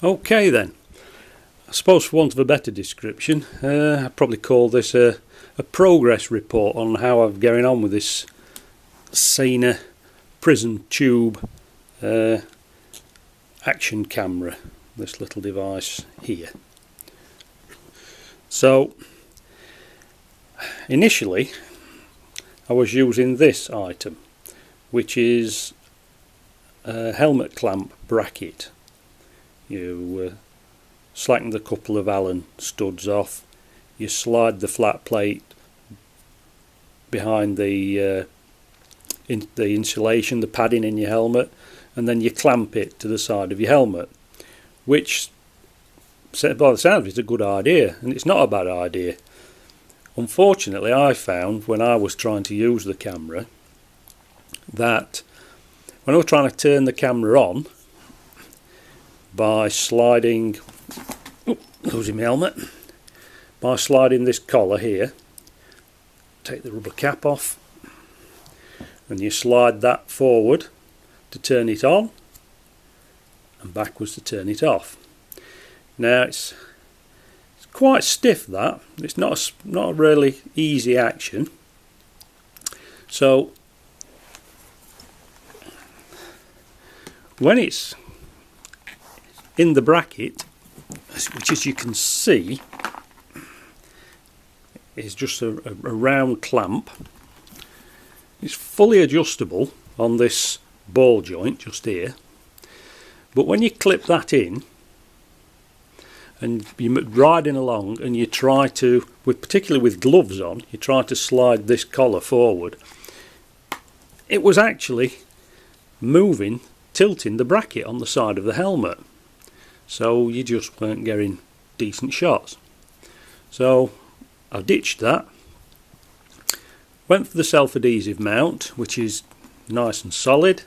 Okay then, I suppose for want of a better description, I'd probably call this a progress report on how I'm going on with this Sena Prism tube action camera, this little device here. So initially I was using this item, which is a helmet clamp bracket. You slacken the couple of Allen studs off, you slide the flat plate behind the insulation, the padding in your helmet, and then you clamp it to the side of your helmet, which by the sound of it is a good idea, and it's not a bad idea. Unfortunately, I found when I was trying to use the camera that when I was trying to turn the camera on by sliding, losing my helmet, by sliding this collar here, take the rubber cap off, and you slide that forward to turn it on and backwards to turn it off. Now it's quite stiff, that it's not a really easy action. So when it's in the bracket, which as you can see is just a round clamp, it's fully adjustable on this ball joint just here, but when you clip that in and you're riding along and you try to, particularly with gloves on, you try to slide this collar forward, it was actually tilting the bracket on the side of the helmet, so you just weren't getting decent shots. So I ditched that, went for the self-adhesive mount, which is nice and solid,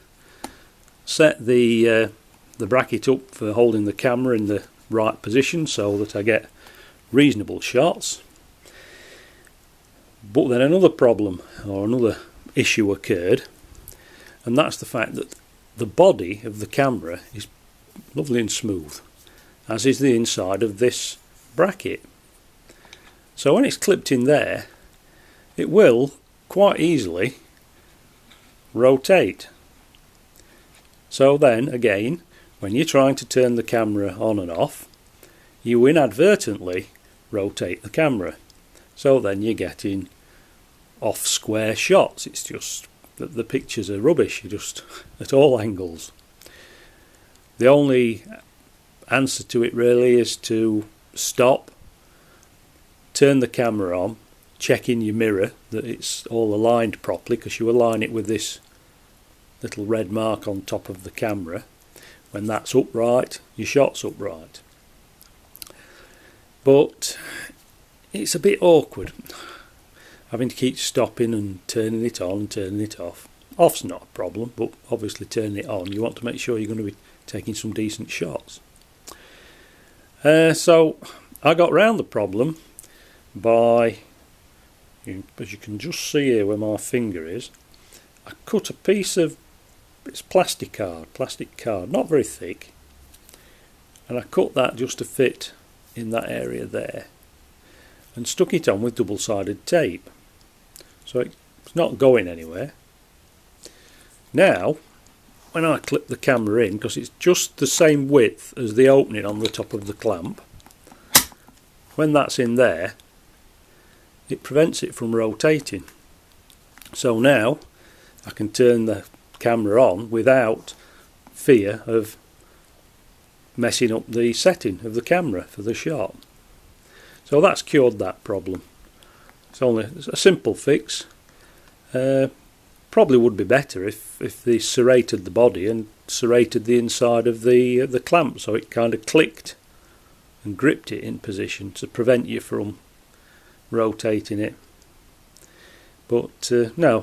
set the bracket up for holding the camera in the right position so that I get reasonable shots. But then another problem or another issue occurred, and that's the fact that the body of the camera is lovely and smooth, as is the inside of this bracket. So when it's clipped in there, it will quite easily rotate. So then again, when you're trying to turn the camera on and off, you inadvertently rotate the camera. So then you're getting off square shots. It's just that the pictures are rubbish, you're just at all angles. The only answer to it really is to stop, turn the camera on, check in your mirror that it's all aligned properly, because you align it with this little red mark on top of the camera. When that's upright, your shot's upright. But it's a bit awkward having to keep stopping and turning it on and turning it off. Off's not a problem, but obviously turning it on, you want to make sure you're going to be taking some decent shots. So I got round the problem by, as you can just see here where my finger is, I cut a piece of, it's plastic card, not very thick, and I cut that just to fit in that area there, and stuck it on with double-sided tape, so it's not going anywhere. Now when I clip the camera in, because it's just the same width as the opening on the top of the clamp, when that's in there, it prevents it from rotating. So now I can turn the camera on without fear of messing up the setting of the camera for the shot. So that's cured that problem. It's only a simple fix. Probably would be better if they serrated the body and serrated the inside of the clamp, so it kind of clicked and gripped it in position to prevent you from rotating it. But no,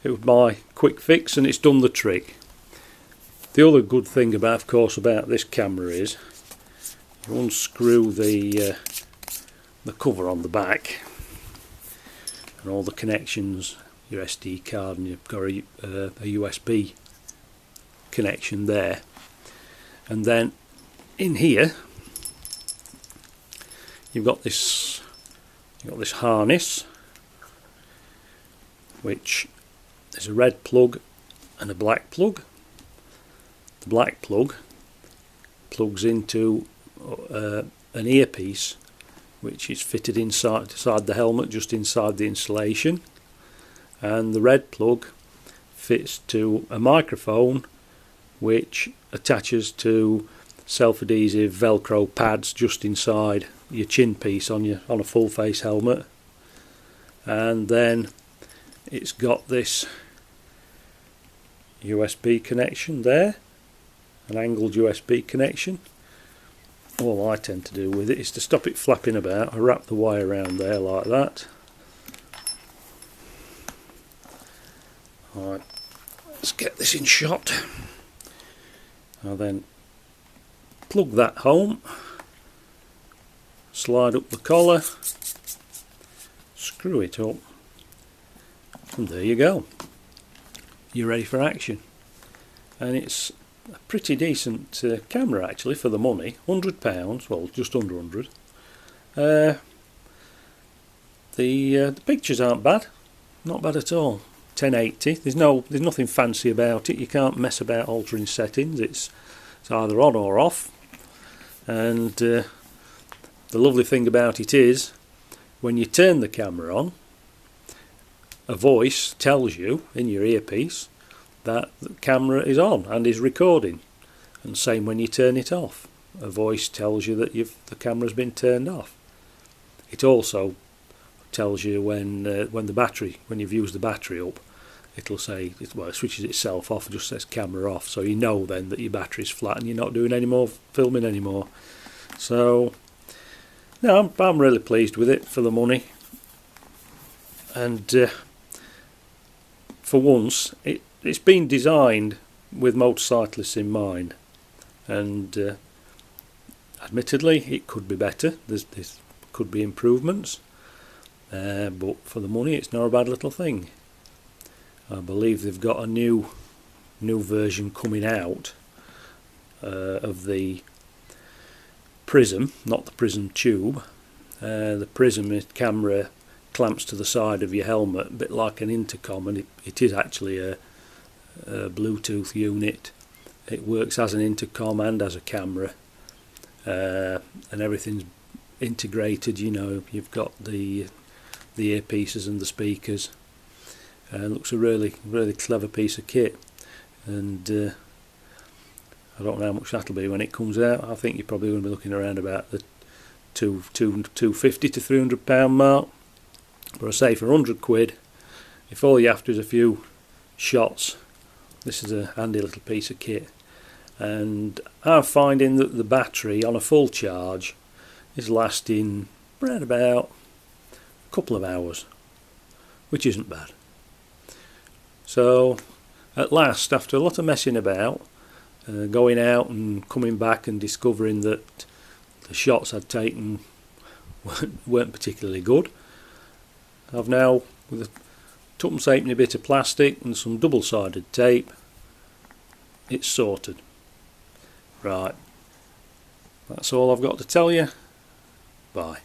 it was my quick fix and it's done the trick. The other good thing about this camera is you unscrew the cover on the back and all the connections, your SD card, and you've got a USB connection there, and then in here you've got this harness, which is a red plug and a black plug. The black plug plugs into an earpiece which is fitted inside the helmet, just inside the insulation, and the red plug fits to a microphone which attaches to self-adhesive velcro pads just inside your chin piece on a full face helmet. And then it's got this USB connection there, an angled USB connection. All I tend to do with it is to stop it flapping about. I wrap the wire around there like that. Alright, let's get this in shot. I'll then plug that home, slide up the collar, screw it up, and there you go. You're ready for action. And it's a pretty decent camera actually for the money. £100, well, just under 100. The pictures aren't bad, not bad at all. 1080. There's nothing fancy about it. You can't mess about altering settings. It's either on or off. And the lovely thing about it is, when you turn the camera on, a voice tells you in your earpiece that the camera is on and is recording, and same when you turn it off, a voice tells you that the camera's been turned off. It also tells you when you've used the battery up, it'll say, well, it switches itself off and just says camera off, so you know then that your battery's flat and you're not doing any more filming anymore. So no, I'm really pleased with it for the money, and for once it's been designed with motorcyclists in mind, and admittedly it could be better. There could be improvements, but for the money it's not a bad little thing. I believe they've got a new version coming out of the Prism, not the Prism tube. The Prism camera clamps to the side of your helmet, a bit like an intercom, and it is actually a Bluetooth unit. It works as an intercom and as a camera, and everything's integrated. You know, you've got the earpieces and the speakers. Looks a really clever piece of kit, and I don't know how much that'll be when it comes out. I think you're probably going to be looking around about the £250 to £300 mark. But I say, for £100, if all you're after is a few shots, this is a handy little piece of kit. And I'm finding that the battery on a full charge is lasting around about a couple of hours, which isn't bad. So at last, after a lot of messing about, going out and coming back and discovering that the shots I'd taken weren't particularly good, I've now, with a tuppence halfpenny bit of plastic and some double-sided tape, it's sorted. Right, that's all I've got to tell you. Bye.